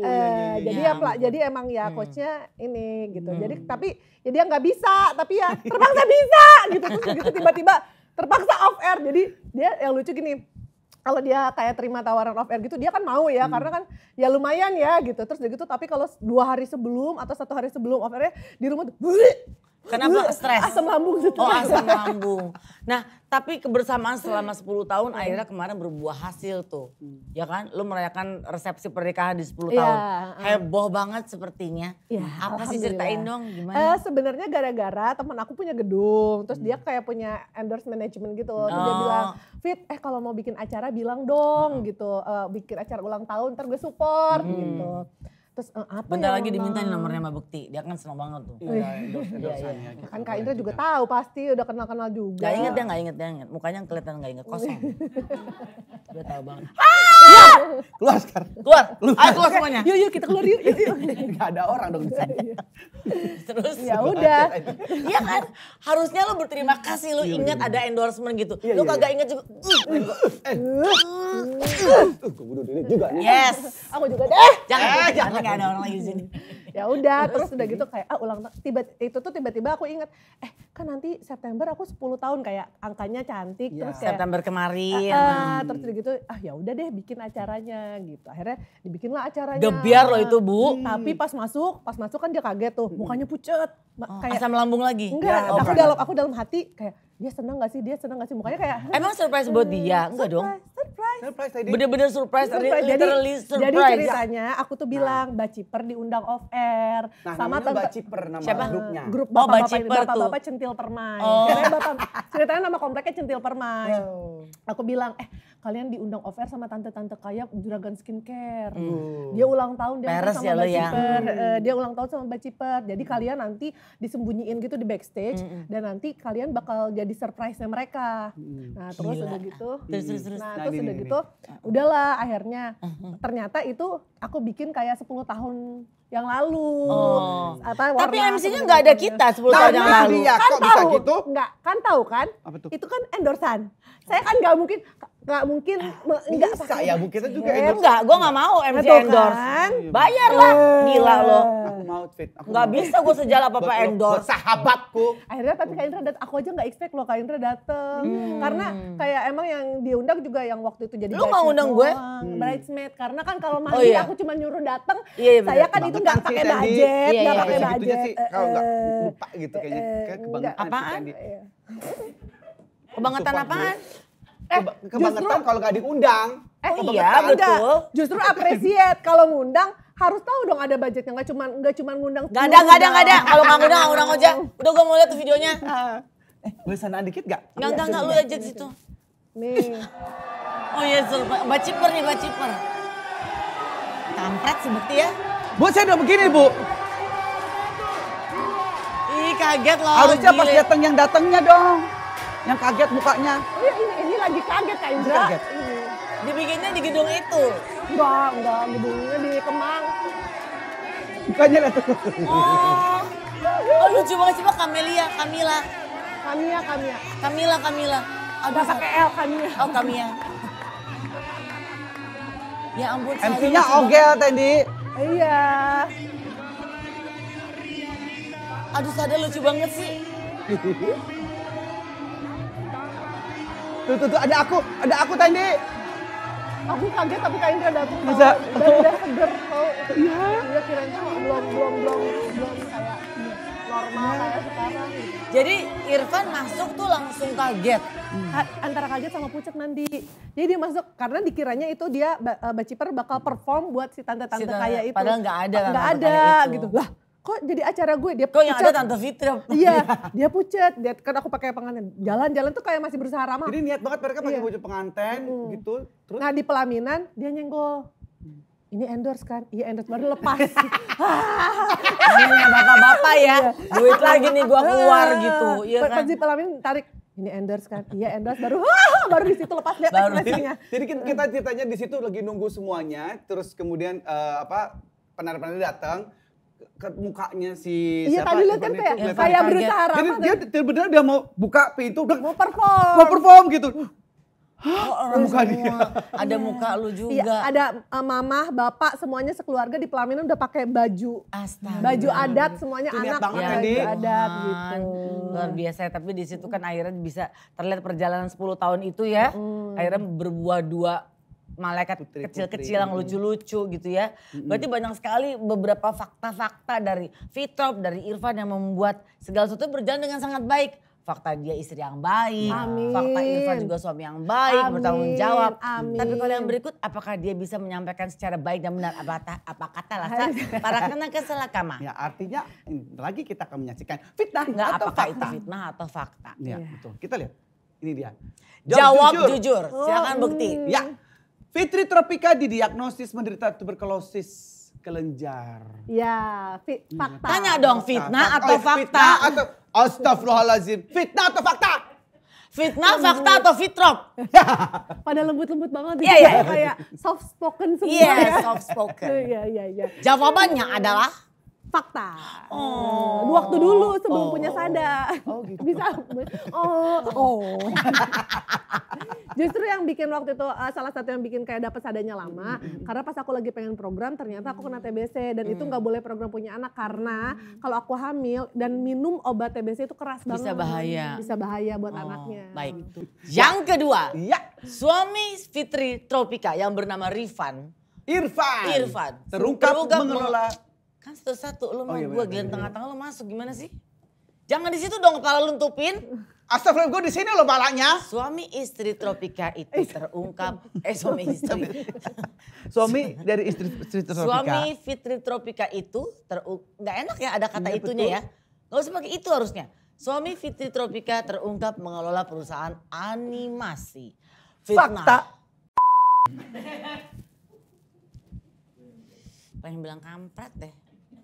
Jadi Ya jadi emang ya coachnya ini gitu. Jadi tapi ya dia nggak bisa, tapi ya terpaksa bisa gitu. Terus gitu tiba-tiba terpaksa off air. Jadi dia yang lucu gini. Kalau dia kayak terima tawaran off air gitu, dia kan mau ya, karena kan ya lumayan ya gitu. Terus dia gitu, tapi kalau 2 hari sebelum atau 1 hari sebelum off airnya di rumah tuh, Kenapa? Stres? asam lambung gitu. Oh asam lambung. Nah tapi kebersamaan selama 10 tahun akhirnya kemarin berbuah hasil tuh. Ya kan? Lu merayakan resepsi pernikahan di 10 tahun. Heboh banget sepertinya. Ya, Apa sih alhamdulillah. ceritain dong gimana? Sebenarnya gara-gara teman aku punya gedung, terus dia kayak punya endorse management gitu. Terus dia bilang, Fit, kalau mau bikin acara bilang dong gitu. Bikin acara ulang tahun, ntar gue support gitu. Terus apa Bentar ya lagi diminta nih Mama? nomornya Mbak Bekti. Dia kan seneng banget tuh. Endorse-endorsannya gitu. Kan Kak Indra juga tahu pasti udah kenal-kenal juga. Gak inget dia, gak inget. Mukanya kelihatan gak inget, kosong. Dia tahu banget. Keluar sekarang. Keluar, ayo keluar semuanya. Yuk kita keluar yuk. Gak ada orang dong di sana. Terus Ya udah. iya kan, harusnya lo berterima kasih lo ingat ada endorsement gitu. Lo kagak inget juga. Gue bunuh diri juga nih. Yes. Aku juga deh. Jangan gak ada orang lagi di sini. Ya udah, terus udah gitu kayak ulang tahun. Tiba-tiba aku inget, kan nanti September aku 10 tahun kayak angkanya cantik terus kayak September kemarin. terus udah gitu ya udah deh bikin acaranya gitu. Akhirnya dibikinlah acaranya. Gebiar loh itu Bu. Tapi pas masuk kan dia kaget tuh, mukanya pucet. Kayak Asam lambung lagi. enggak, aku dalam hati kayak dia seneng gak sih mukanya kayak Emang surprise buat dia? Enggak dong. surprise. Surprise tadi. Bener-bener surprise, literally Jadi surprise. ceritanya aku tuh bilang Mbak Ciper diundang off air Nah namanya Mbak Ciper nama Siapa? grupnya. grup Oh, Mbak bapak-bapak ini, Ciper tuh. bapak-bapak centil permai. Oh. Ceritanya nama kompleknya centil permai. Aku bilang, kalian diundang off air sama tante-tante kaya Juragan Skincare. Dia ulang tahun dia Peres sama ya Mbak lo ya. Ciper. Dia ulang tahun sama Mbak Ciper. Jadi kalian nanti disembunyiin gitu di backstage dan nanti kalian bakal jadi surprise-nya mereka. Nah, terus udah gitu. Terus. Nah, Nah, terus ini, udah ini. gitu, udahlah akhirnya. Ternyata itu aku bikin kayak 10 tahun yang lalu. Oh. Warna Tapi MC-nya aku nggak ada bikin. kita 10 tahun yang Nah, lalu. dia kok bisa gitu? Enggak, kan tahu kan? Apa tuh? Itu kan endorsan. Saya kan nggak mungkin enggak Bisa ya Bu, kita juga Eh, endorse. enggak, gue gak mau MC Betul endorse. kan? Bayar lah, gila lo. Aku mau Fit. Aku Gak mau. bisa gue sejal apa-apa Buat endorse. sahabatku. Akhirnya tapi Kak Indra aku aja nggak expect loh Kak Indra dateng. Karena kayak emang yang diundang juga yang waktu itu jadi Lu nggak undang gue? bridesmaid. Karena kan kalau mandi iya. aku cuma nyuruh dateng. Iya, Saya bener. kan itu nggak pakai budget, Iya, nggak iya, pakai iya. Segitunya budget. sih kalau nggak lupa gitu kayaknya. Kayak kebangetan sih, Apaan? Candy. Iya. Kebangetan Support apaan? Kebangetan kalau nggak diundang. Oh kebangetan. iya, Enggak, betul. Justru appreciate kalau ngundang harus tahu dong ada budgetnya, nggak cuma ngundang. Gak ada. Kalau nggak ngundang aja. Udah gue mau lihat tuh videonya. Boleh sanaan dikit nggak? Enggak, lu aja di situ. Nih. Oh iya, Mbak Ciper nih, Mbak Ciper. Kampret sih Bekti ya. Bu, saya udah begini Bu. Ih kaget loh. Harusnya pas gile. datang yang datangnya dong. Yang kaget mukanya. Oh iya, ini lagi kaget Kak Indra. Kaget. Ini. Dibikinnya di gedung itu. Enggak, gedungnya di Kemang. Bukannya lihat tuh. Oh lucu banget sih Pak, Kamila. Ada pakai L Kamia. Oh Kamia. Ya ampun. MC-nya Ogel tadi. Iya. Aduh Sada lucu banget sih. Tuh ada aku tadi. Aku kaget tapi Kak Indra datang Bisa. dan udah seger tau. Iya. Dia kirain tuh belum kayak normal kayak sekarang gitu. Jadi Irfan masuk tuh langsung kaget. Antara kaget sama pucet Nandi. Jadi dia masuk karena dikiranya itu dia Baciper bakal perform buat si tante-tante Si tante- kayak itu. padahal nggak ada Nggak tante-tante ada kayak itu. gitu. Lah kok jadi acara gue dia Kok yang pucet. ada Tante Fitri? Iya, dia pucet. Dia kan aku pakai pengantin. Jalan-jalan tuh kayak masih berusaha ramah. Jadi niat banget mereka pakai Iya. baju pengantin gitu. Terus Nah di pelaminan dia nyenggol. Ini endorse kan? Iya endorse baru lepas. Namanya bapak-bapak ya. Duit lagi nih gua keluar gitu. Iya kan? Pas di pelaminan tarik. Ini endorse kan? Iya endorse baru. Baru di situ lepas lihat Baru. ekspresinya. Jadi kita ceritanya di situ lagi nunggu semuanya, terus kemudian penari-penari datang ke mukanya si Iya siapa? tadi lihat kan Irfan kayak itu, kayak kaget. berusaha Jadi ramah. dia benar dia mau buka pintu, udah Mau perform. mau perform gitu. Oh, orang Muka semua. Ada muka lu juga. Iya ada mamah, bapak semuanya sekeluarga di pelaminan udah pakai baju. Astaga. Baju adat semuanya Itu niat anak banget, pakai Andi. baju adat Tuhan. gitu. Luar biasa tapi di situ kan akhirnya bisa terlihat perjalanan 10 tahun itu ya. Akhirnya berbuah dua malaikat Putri-putri. kecil-kecil yang lucu-lucu gitu ya. Berarti banyak sekali beberapa fakta-fakta dari Fitrop, dari Irfan yang membuat segala sesuatu berjalan dengan sangat baik. Fakta dia istri yang baik, Amin. fakta Irfan juga suami yang baik, Amin. bertanggung jawab. Amin. Tapi kalau yang berikut, apakah dia bisa menyampaikan secara baik dan benar apa kata lasa para kena kesalakama? Ya artinya lagi kita akan menyaksikan fitnah Enggak atau apakah itu fakta. fitnah atau fakta? Iya, betul. Kita lihat. Ini dia. Jawab jujur. Silakan bukti. Ya. Fitri Tropika didiagnosis menderita tuberkulosis kelenjar. Ya, fakta. Tanya dong fitnah atau fakta? Fitnah atau astagfirullahaladzim. Fitnah atau fakta? Fitnah, fakta atau fitrop? Pada lembut-lembut banget. Iya, gitu. iya. Kayak soft spoken semua Iya, ya. soft spoken. Iya. Jawabannya adalah Fakta. Oh. Waktu dulu sebelum punya Sada. Oh, gitu. Bisa. Oh. Justru yang bikin waktu itu salah satu yang bikin kayak dapet Sadanya lama karena pas aku lagi pengen program ternyata aku kena TBC dan itu nggak boleh program punya anak karena kalau aku hamil dan minum obat TBC itu keras banget. Bisa bahaya. Bisa bahaya buat Oh, anaknya. baik. Yang kedua, Iya. suami Fitri Tropika yang bernama Rifan. Irfan. Terungkap mengelola. Kan satu-satu, lu mau iya, gue benar, giliran benar. tengah-tengah lu masuk gimana sih? Jangan di situ dong kepala lu tutupin. Astagfirullah, gue di sini loh balanya. Suami istri Tropika itu terungkap, suami istri. Suami dari istri Tropika. Suami Fitri Tropika itu nggak enak ya ada kata Iya, itunya betul. ya. Gak usah pakai itu harusnya. Suami Fitri Tropika terungkap mengelola perusahaan animasi. Fakta. Pengen bilang kampret deh.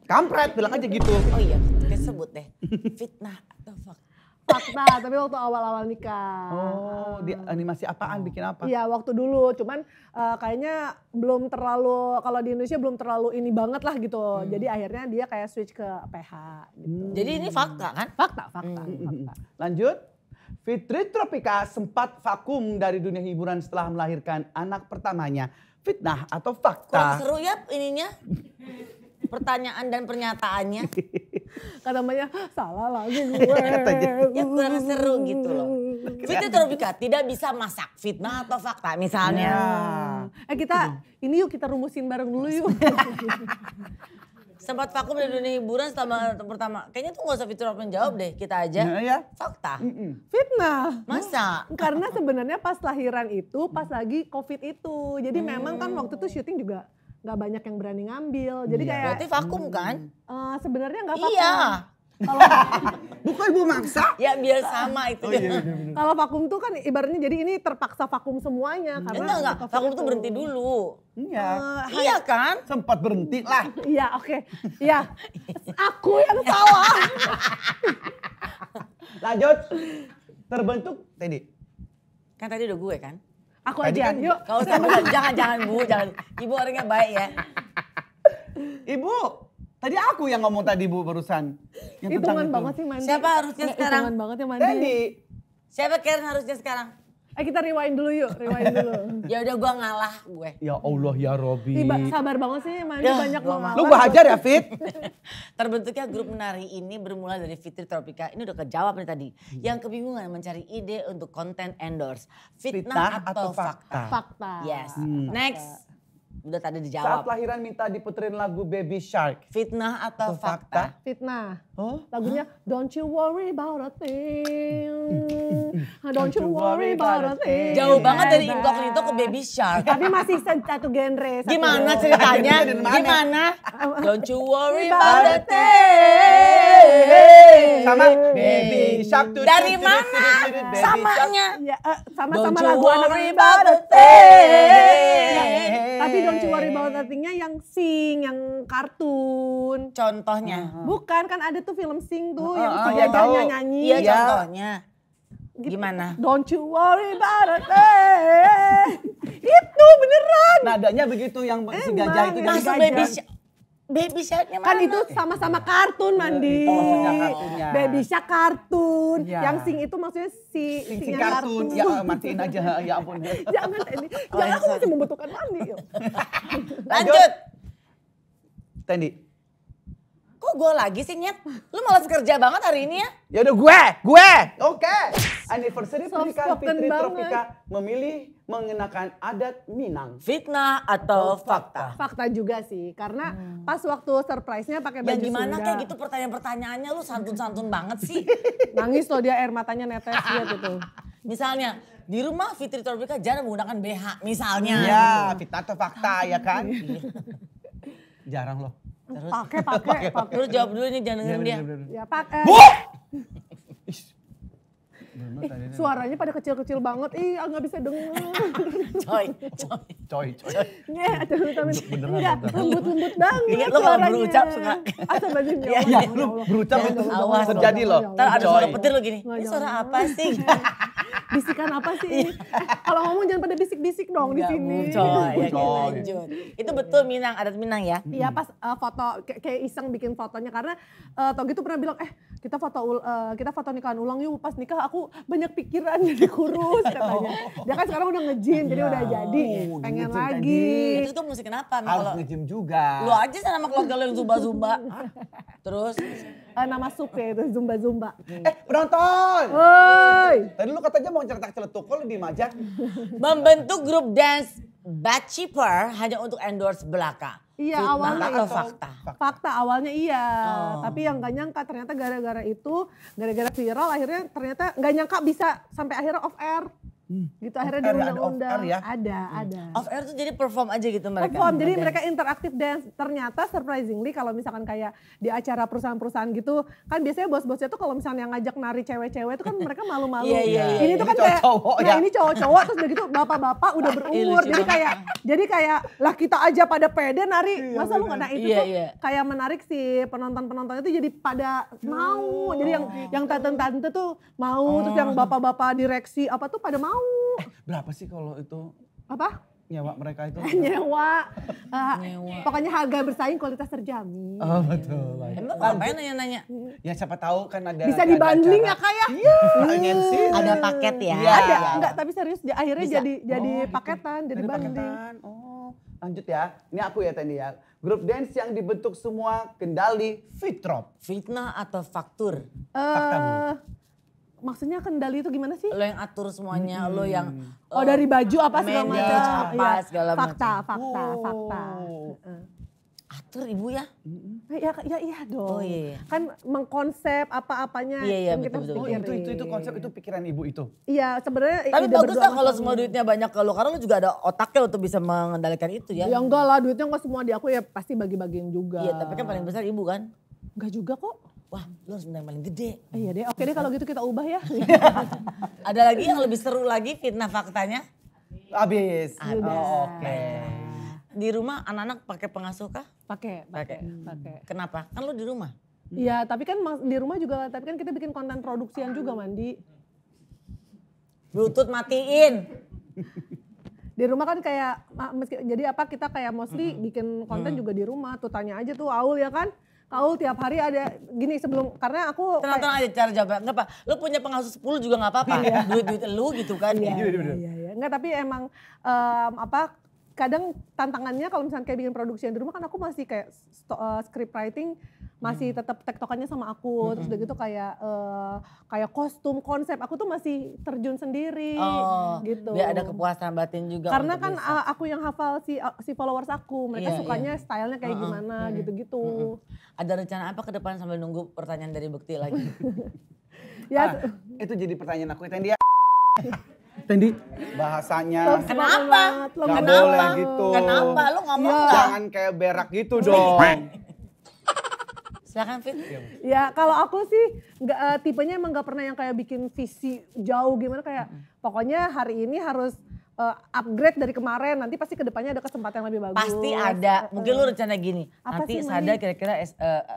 Kampret, bilang aja gitu. Oh iya, kesebut deh. Fitnah atau fakta. Fakta, tapi waktu awal-awal nikah. Oh, di animasi apaan, bikin apa? Iya waktu dulu, cuman kayaknya belum terlalu, kalau di Indonesia belum terlalu ini banget lah gitu. Jadi akhirnya dia kayak switch ke PH gitu. Jadi ini fakta kan? Fakta. Lanjut. Fitri Tropika sempat vakum dari dunia hiburan setelah melahirkan anak pertamanya. Fitnah atau Kurang fakta? seru ya ininya. Pertanyaan dan pernyataannya. Katanya salah lagi gue. Ya kurang seru gitu loh. Fitri Tropika tidak bisa masak. Fitnah atau fakta misalnya. Kita ini yuk kita rumusin bareng dulu yuk. Sempat vakum dari dunia hiburan setelah pertama. Kayaknya tuh gak usah Fitri Tropika jawab deh. Kita aja. Ya. Fakta. Fitnah. Masa? Karena sebenarnya pas lahiran itu pas lagi COVID itu. Jadi memang kan waktu itu syuting juga nggak banyak yang berani ngambil. Jadi kayak Berarti vakum kan? sebenarnya nggak vakum. Iya. Bukan ibu maksa. Ya biar sama itu. Kalau vakum tuh kan ibaratnya jadi ini terpaksa vakum semuanya karena Enggak. COVID Vakum itu. tuh berhenti dulu. Iya. Iya kan? Sempat berhenti lah. Iya oke. Iya. Aku yang salah. Lanjut. Terbentuk Teddy. Kan tadi udah gue kan? Aku Tadi aja. kan- Yuk. Kau usah jangan Bu, jangan. Ibu orangnya baik ya. Ibu, tadi aku yang ngomong tadi Bu barusan. Yang tentang Hitungan itu. banget sih Mandi. Siapa harusnya sekarang? Hitungan banget ya Mandi. Teddy. Siapa Karen harusnya sekarang? Kita rewind dulu yuk, rewind dulu. Ya udah gue ngalah gue. Ya Allah ya Robi. Sabar banget sih, Mandi Ya, banyak gua mau Lu gue hajar ya Fit? Terbentuknya grup menari ini bermula dari Fitri Tropika. Ini udah kejawab nih tadi. Yang kebingungan mencari ide untuk konten endorse. Fitnah atau fakta? fakta. Yes. Next. Udah tadi Saat dijawab. lahiran minta diputerin lagu Baby Shark. Fitnah atau Atau fakta? fakta? Fitnah. Oh? Lagunya Don't you worry about a thing. Don't you worry about a thing. Jauh banget dari incognito ke Baby Shark. Tapi masih satu genre. satu Gimana genre. ceritanya? Dari mana? Gimana? Don't you worry About about a a thing. Sama Baby Shark. Dari mana? Samanya. Ya, sama-sama Don't you lagu worry anak-anak. about a thing. Tapi Don't you worry about a thing-nya yang sing, yang kartun. Contohnya. Bukan, kan ada tuh film sing tuh yang iya, si tahu. gajahnya nyanyi. Iya Iya. contohnya. Gimana? Don't you worry about a thing. Itu beneran. Nadanya begitu yang si gajah itu. Emang, dari Masuk gajah. Baby Shark. Baby Shark-nya mana? Kan itu sama-sama kartun, Mandi. Itu maksudnya kartunnya. Baby Shark kartun. Iya. Yang sing itu maksudnya Sing singnya kartun. Ya matiin aja. Ya ampun. Jangan Tendi. Jangan, aku masih membutuhkan Mandi. Yuk. Lanjut. Tendi. Kok gue lagi sih Nyet? Lu malas kerja banget hari ini ya? Ya udah gue. Oke. Anniversary Soft pernikahan spoken Fitri banget. Tropika memilih mengenakan adat Minang. Fitnah atau fakta? Fakta juga sih, karena pas waktu surprise-nya pakai Ya baju gimana Sunda. kayak gitu pertanyaan-pertanyaannya lu santun-santun banget sih. Nangis loh dia, air matanya netes lihat itu. Misalnya di rumah Fitri Tropika jarang menggunakan BH misalnya. Ya, fitnah atau fakta ya kan? Jarang loh. Terus, Pakai. terus jawab dulu nih jangan dengerin dia. Ya pakai. Suaranya pada kecil-kecil banget. Ih, nggak bisa denger. Coy. Enggak, lembut-lembut banget. Ingat lo kalau suaranya. berucap suka. Astagfirullahaladzim, Iya, Ya, Allah. lu berucap Ya itu Allah, awas ya terjadi Allah, loh. ya Allah. Ntar ada suara Coy. petir lo gini. Nggak, Ini jangan. suara apa sih? Bisikan apa sih ini? Kalau ngomong jangan pada bisik-bisik dong di Nggak, sini. Bu, coy. Ya, Coy. lanjut. Itu betul Minang, adat Minang ya? Iya pas foto kayak iseng bikin fotonya karena Togi tuh pernah bilang kita foto nikahan ulang yuk, pas nikah aku banyak pikiran jadi kurus katanya. Dia kan sekarang udah nge-gym jadi udah jadi pengen nge-gym lagi. Itu tuh mesti kenapa? Nah, Harus kalau nge-gym juga. lu aja sama keluarga lu yang zumba-zumba. Terus Nama sup ya itu zumba. Penonton! Woi. Tadi lu katanya mau celetak-celetuk, kok lu diem aja? membentuk grup dance Batchiper hanya untuk endorse belaka. Iya, Fitnah awalnya atau itu. fakta? Fakta awalnya iya, Oh. tapi yang gak nyangka ternyata gara-gara viral akhirnya ternyata gak nyangka bisa sampai akhirnya off air. Gitu akhirnya Off air ya, ada diundang-undang. off air ya? Ada. Off air tuh jadi perform aja gitu mereka. Perform, jadi Dance. mereka interaktif dance. Ternyata surprisingly kalau misalkan kayak di acara perusahaan-perusahaan gitu, kan biasanya bos-bosnya tuh kalau misalnya ngajak nari cewek-cewek itu kan mereka malu-malu. Iya, iya, iya. Ini tuh Ini kan kayak, cowok-cowok ya. ini cowok-cowok terus udah gitu bapak-bapak udah berumur. lucu jadi kayak lah kita aja pada pede nari, masa lu nggak? Nah itu Iya, tuh iya. kayak menarik si penonton-penontonnya tuh jadi pada mau. Jadi yang tante-tante tuh mau, terus yang bapak-bapak direksi apa tuh pada mau. Berapa sih kalau itu Apa? nyewa mereka itu? Nyewa. Nyewa. Pokoknya harga bersaing, kualitas terjamin. Oh betul. Emang ngapain nanya-nanya? Ya siapa tahu kan ada. Bisa ada dibanding ya acara. Kak ya? Iya, ngensi. Ada paket ya? Iya. Ada, enggak tapi serius akhirnya Bisa. jadi Oh, gitu. paketan, jadi Ada banding. paketan. Oh, lanjut ya. Ini aku ya Tendi ya. Grup dance yang dibentuk semua kendali Fitrop. Fitnah atau faktur? Fakta, Bu. Maksudnya kendali itu gimana sih? Lo yang atur semuanya, lo yang Oh dari baju apa segala manage macam. apa, Iya. segala Fakta, macam. fakta, Oh. fakta. atur ibu ya? Iya dong. Oh, iya. Kan mengkonsep apa-apanya Iya, iya, yang kita betul, harus Oh pikirin. itu konsep itu pikiran ibu itu. Iya sebenarnya Tapi ide bagus berdua lah sama kalau suami. semua duitnya banyak ke lo, karena lo juga ada otaknya untuk bisa mengendalikan itu ya. Ya enggak lah duitnya enggak semua di aku ya pasti bagi-bagiin juga. Iya, tapi kan paling besar ibu kan. Enggak juga kok. Wah, lo harus minta yang paling gede. Iya deh, oke deh kalau gitu kita ubah ya. Ada lagi yang lebih seru lagi fitnah faktanya? Habis. Udah. Oh, oke. Di rumah anak-anak pakai pengasuh kah? Pakai. Pakai. Kenapa? Kan lo di rumah. Iya, tapi kan di rumah juga, tapi kan kita bikin konten produksian juga Mandi. Bluetooth matiin. Di rumah kan kayak, jadi apa kita kayak mostly bikin konten juga di rumah. Tuh tanya aja tuh Aul ya kan. Kau tiap hari ada gini sebelum, karena aku Tenang-tenang aja cara jawabnya. Enggak Pak, lu punya pengasuh 10 juga gak apa-apa. Duit-duit lu gitu kan. Iya. Enggak, tapi emang kadang tantangannya kalau misalnya kayak bikin produksi di rumah kan aku masih kayak script writing masih tetap tektokannya sama aku, terus udah gitu kayak kostum, konsep aku tuh masih terjun sendiri gitu. Biar ada kepuasan batin juga. Karena kan aku yang hafal si followers aku, mereka sukanya stylenya kayak gimana gitu-gitu. Ada rencana apa ke depan sambil nunggu pertanyaan dari Bekti lagi? Ya, Itu jadi pertanyaan aku, Tendi. Tendi, bahasanya Kenapa? nggak boleh gitu. Kenapa? Lu ngomong nggak? Jangan kayak berak gitu dong. Silakan Fit. Ya kalau aku sih tipenya emang gak pernah yang kayak bikin visi jauh gimana, kayak pokoknya hari ini harus upgrade dari kemarin, nanti pasti kedepannya ada kesempatan yang lebih bagus. Pasti ada. Mungkin lu rencana gini. Apa Nanti sih, Sada Mami? kira-kira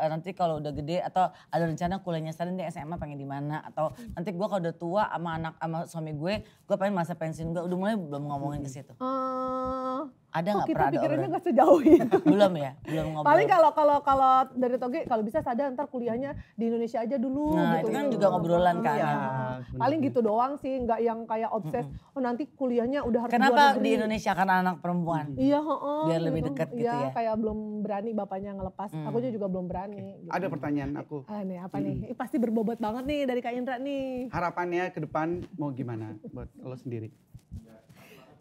nanti kalau udah gede atau ada rencana kuliahnya Sada di SMA pengen di mana, atau nanti gue kalau udah tua sama suami gue pengen masa pensiun gue. Udah mulai belum ngomongin ke situ. Ada nggak Kita pernah ada pikirannya obrolan? gak sejauh itu. Belum ya, belum ngobrol. Paling kalau dari Toge kalau bisa Sada ntar kuliahnya di Indonesia aja dulu Nah gitu. itu kan juga ngobrolan kan. Iya. Paling gitu doang sih, nggak yang kayak obses. Oh nanti kuliahnya udah harus luar Kenapa negeri. di Indonesia karena anak perempuan? Iya, Biar lebih dekat gitu ya. kayak belum berani bapaknya ngelepas. Aku juga belum berani. Gitu. Ada pertanyaan aku. Nih apa nih? Pasti berbobot banget nih dari Kak Indra nih. Harapannya ke depan mau gimana buat lo sendiri?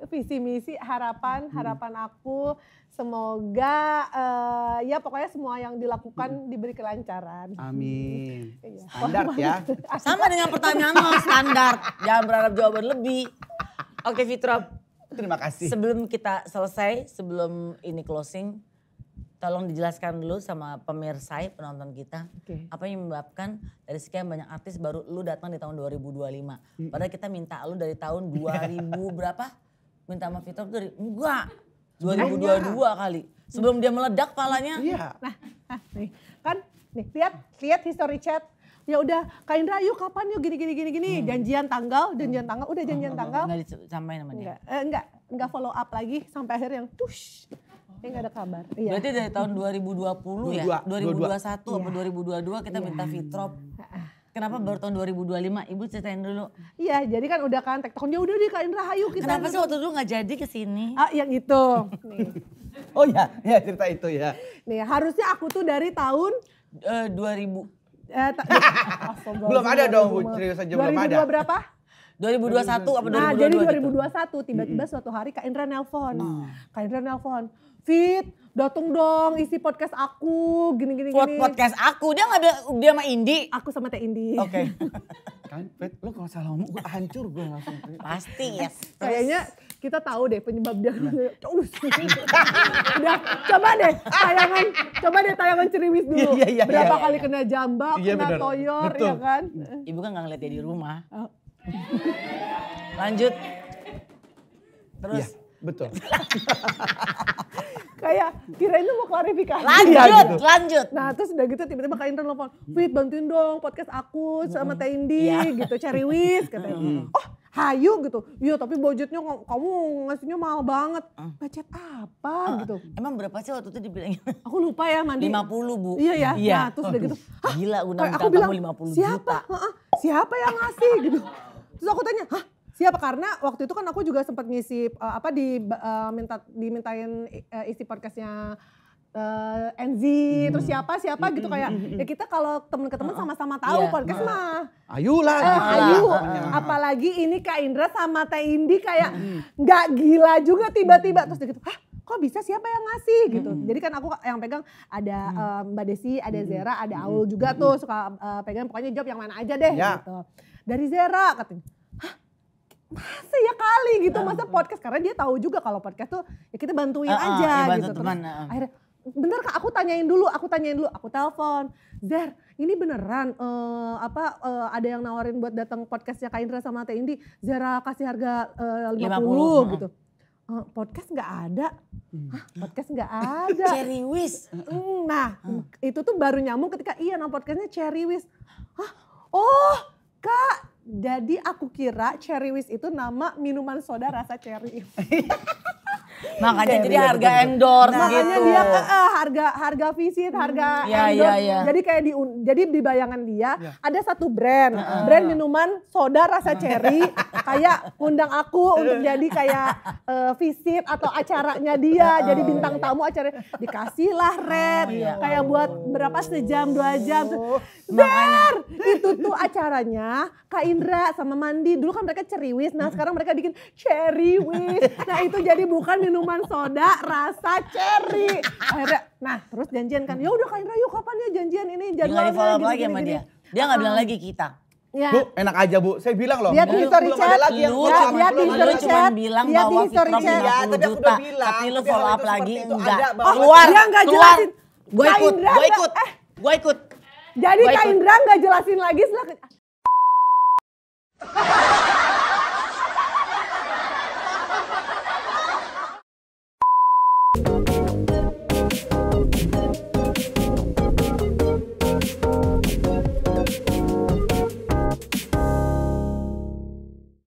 Visi misi harapan aku semoga ya pokoknya semua yang dilakukan diberi kelancaran. Amin. Iya. Standar ya. Sama dengan pertanyaan lo, standar. Jangan berharap jawaban lebih. Oke Fitra, Terima kasih. sebelum kita selesai, sebelum ini closing, tolong dijelaskan dulu sama pemirsa, penonton kita. Oke. Apa yang menyebabkan dari sekian banyak artis baru lu datang di tahun 2025. Padahal kita minta lu dari tahun 2000 berapa? Minta sama Fitra dari enggak. 2022 kali. Sebelum dia meledak palanya. Iya. Nih kan nih lihat history chat. Ya udah Kak Indra yuk kapan yuk gini. Janjian tanggal udah janjian tanggal. Enggak disampaikan sama dia. Enggak follow up lagi sampai akhirnya yang tush. Enggak ada kabar. Iya. Berarti dari tahun 2020 ya? 2021 atau 2022 kita minta Fitrop. Kenapa baru tahun 2025? Ibu ceritain dulu. Iya, jadi kan udah kan tektokan ya udah deh Kak Indra ayo kita. Kenapa sih waktu dulu gak jadi kesini? Yang itu. Nih. Oh ya cerita itu ya. Nih, harusnya aku tuh dari tahun 2000. Belum ada dong Bu, serius aja belum ada. 2002 berapa? 2021 apa 2022 Nah, jadi gitu? 2021 tiba-tiba suatu hari Kak Indra nelpon. Kak Indra nelpon. Fit, dateng dong isi podcast aku, gini. Podcast aku, dia sama Indi. Aku sama Teh Indi. Oke. Kan Pet, lo kalau salah ngomong gue hancur gue langsung. Pasti ya. Kayaknya kita tahu deh penyebab dia. Udah, coba deh tayangan Ceriwis dulu. Iya, Berapa iya. kali kena jambak, Iya, kena bener. toyor, Betul. ya kan? Ibu kan gak ngeliat dia di rumah. Lanjut. Terus. Iya, betul. Kayak kirain tuh mau klarifikasi. Lanjut. Nah terus udah gitu tiba-tiba Kak Indra nelfon, Fit bantuin dong podcast aku sama Teh Indi gitu, Ceriwis katanya. Oh hayu gitu, iya tapi budgetnya kamu ngasihnya mahal banget. Budget apa gitu. Emang berapa sih waktu itu dibilangin? Aku lupa ya Mandi. 50 Bu. Iya ya, Iya. nah terus udah gitu. Hah? Gila Kayak undang aku bilang, kamu 50 siapa? juta. Siapa yang ngasih gitu. Terus aku tanya, hah siapa? Karena waktu itu kan aku juga sempat ngisi dimintain isi podcastnya NZ, terus siapa gitu kayak ya kita kalau temen ke temen sama-sama tahu Iya. podcast mah. Ayu lah. Ayu, apalagi ini Kak Indra sama Teh Indi kayak nggak gila juga tiba-tiba terus dia gitu, hah kok bisa siapa yang ngasih gitu. Jadi kan aku yang pegang ada Mbak Desi, ada Zera, ada Aul juga tuh suka pegang pokoknya job yang mana aja deh Ya. gitu. Dari Zera katanya, hah masa ya kali gitu, masa podcast karena dia tahu juga kalau podcast tuh ya kita bantuin aja ya gitu. bantu teman. Terus akhirnya bener Kak aku tanyain dulu, aku telepon. Zer, ini beneran ada yang nawarin buat datang podcastnya Kak Indra sama Teh Indi, Zera kasih harga 50 gitu. Podcast nggak ada. Hah, podcast nggak ada. Ceriwis. Nah, itu tuh baru nyambung ketika nama podcastnya Ceriwis. Hah? Oh, Kak, jadi aku kira Ceriwis itu nama minuman soda rasa cherry. Makanya jadi harga endorse Makanya gitu. dia harga visit, harga Iya, endorse. iya. Jadi kayak jadi di bayangan dia ada satu brand minuman soda rasa cherry kayak undang aku untuk jadi kayak visit atau acaranya dia, jadi bintang tamu acara dikasihlah red kayak buat berapa sejam 2 jam. Zer, itu tuh acaranya Kak Indra sama Mandi. Dulu kan mereka ceriwis, nah sekarang mereka bikin cherrywis. Nah itu jadi bukan minuman soda rasa cherry. Akhirnya, nah terus janjian kan, ya udah Kak Indra yuk kapan ya janjian ini Dia nggak jadwalnya di follow up gini, lagi sama gini, dia. gini. Dia nggak bilang lagi kita. Ya. Bu, enak aja Bu. Saya bilang loh. Lihat di history belum chat. ada lagi yang Lu follow up. lihat di Belum ada history lu lagi. cuma chat. bilang Lihat di bahwa history Fitro chat. 50 Tapi aku juta. udah bilang, Tapi lu tapi follow hal up itu lagi seperti itu enggak. ada, bahwa- Keluar, Dia nggak keluar. jelasin. Gue Kak ikut, Indra gue nggak- ikut. Gue ikut. Jadi Gua Kak ikut. Indra nggak jelasin lagi setelah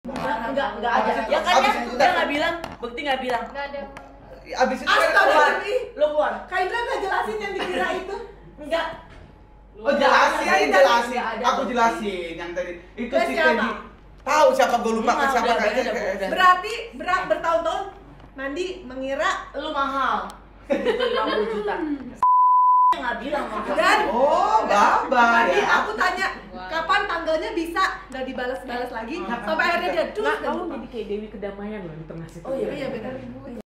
Enggak ada. Ya kan ya, dia nggak bilang, bukti nggak bilang. Abis itu kan Lu keluar. Kak Indra nggak jelasin yang dikira itu. Enggak. Oh jelasin, jelasin. Nggak ada. Aku jelasin yang tadi. Itu Ke si siapa? Teddy. Tahu siapa gue lupa ke siapa Udah, kayaknya. udah. Berarti bertahun-tahun Mandi mengira Lu mahal. Segitu 50 juta. Nggak bilang sama gue. dan Oh, Baba Mandi ya. aku tanya kapan tanggalnya bisa nggak dibalas-balas lagi sampai akhirnya dia dus dan lupa. jadi kayak Dewi Kedamaian loh di tengah situ. Oh iya, Iya benar.